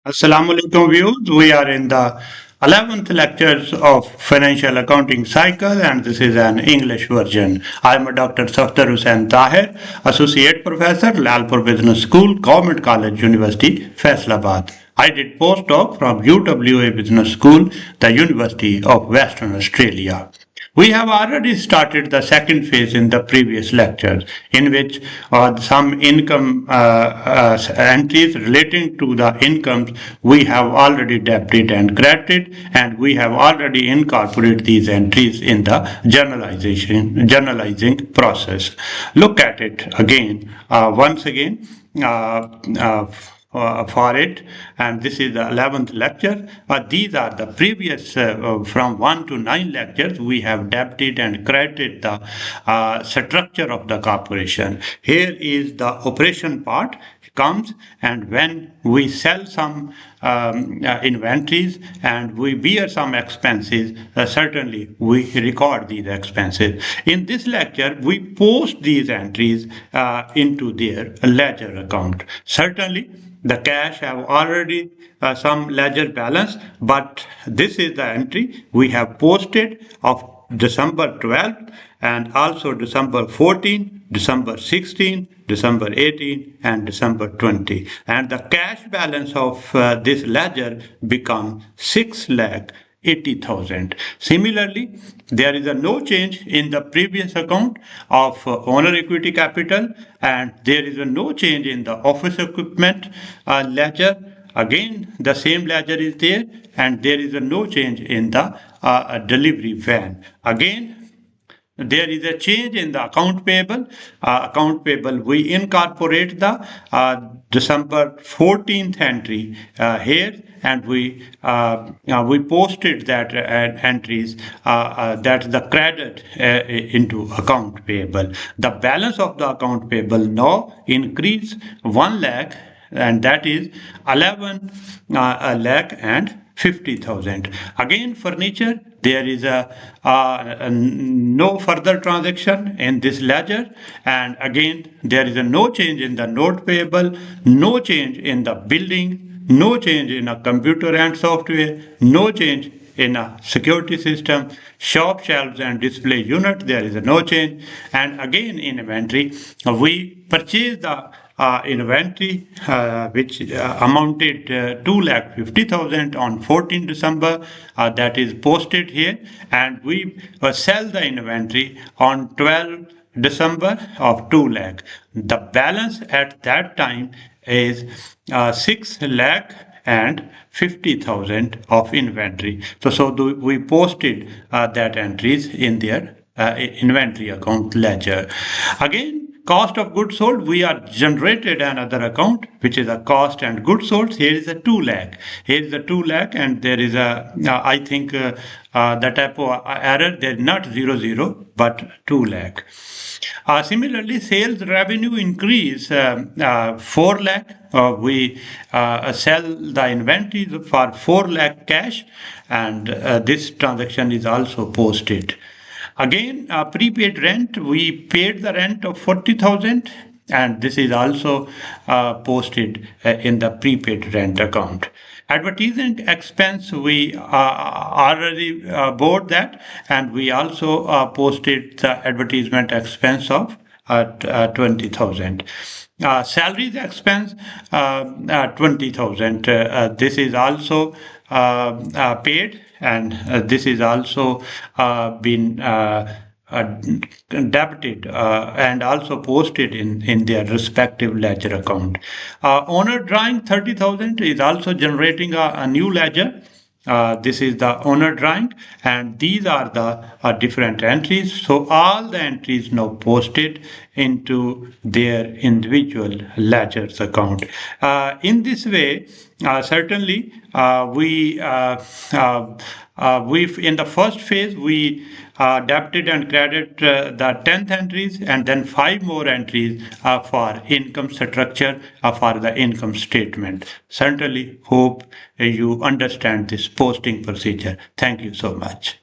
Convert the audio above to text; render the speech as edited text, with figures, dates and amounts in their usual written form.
Assalamu alaikum viewers. We are in the 11th lectures of financial accounting cycle and this is an English version. I am Dr. Safdar Husain Tahir, Associate Professor, Lalpur Business School, Government College, University, Faisalabad. I did postdoc from UWA Business School, the University of Western Australia. We have already started the second phase in the previous lectures, in which some income entries relating to the incomes we have already debited and credited, and we have already incorporated these entries in the journalizing process. Look at it again, once again. Uh, uh, for it, and this is the 11th lecture. These are the previous from 1 to 9 lectures. We have debited and credited the structure of the corporation. Here is the operation part comes, and when we sell some inventories and we bear some expenses, certainly we record these expenses. In this lecture, we post these entries into their ledger account. Certainly, the cash have already some ledger balance, but this is the entry we have posted of December 12th and also December 14, December 16, December 18 and December 20. And the cash balance of this ledger become 6,80,000. Similarly, there is no change in the previous account of owner equity capital, and there is no change in the office equipment ledger. Again, the same ledger is there, and there is no change in the delivery van. Again, there is a change in the account payable. We incorporate the December 14th entry here, and we posted that entries that the credit into account payable. The balance of the account payable now increase 1 lakh, and that is 11 lakh and 50,000. Again, furniture, there is no further transaction in this ledger, and again there is no change in the note payable, no change in the building, no change in a computer and software, no change in a security system, shop shelves and display unit, there is no change. And again in inventory, we purchase the inventory which amounted 2,50,000 on 14 December, that is posted here, and we sell the inventory on 12 December of 2 lakh. The balance at that time is 6 lakh and 50,000 of inventory. So we posted that entries in their inventory account ledger. Again, cost of goods sold, we are generated another account which is a cost and goods sold. Here is a 2 lakh. Here is a 2 lakh, and there is a I think the type of error there, not 00 but 2 lakh. Similarly, sales revenue increase 4 lakh. We sell the inventory for 4 lakh cash, and this transaction is also posted. Again, prepaid rent, we paid the rent of 40,000, and this is also posted in the prepaid rent account. Advertisement expense, we already bought that, and we also posted the advertisement expense of 20,000. Salaries expense 20,000. This is also paid, and this is also been debited and also posted in their respective ledger account. Owner drawing 30,000 is also generating a new ledger. This is the owner drawing, and these are the different entries. So all the entries now posted into their individual ledgers account. In this way, certainly we in the first phase we debited and credited the 10th entries, and then 5 more entries for income structure for the income statement. Certainly hope you understand this posting procedure. Thank you so much.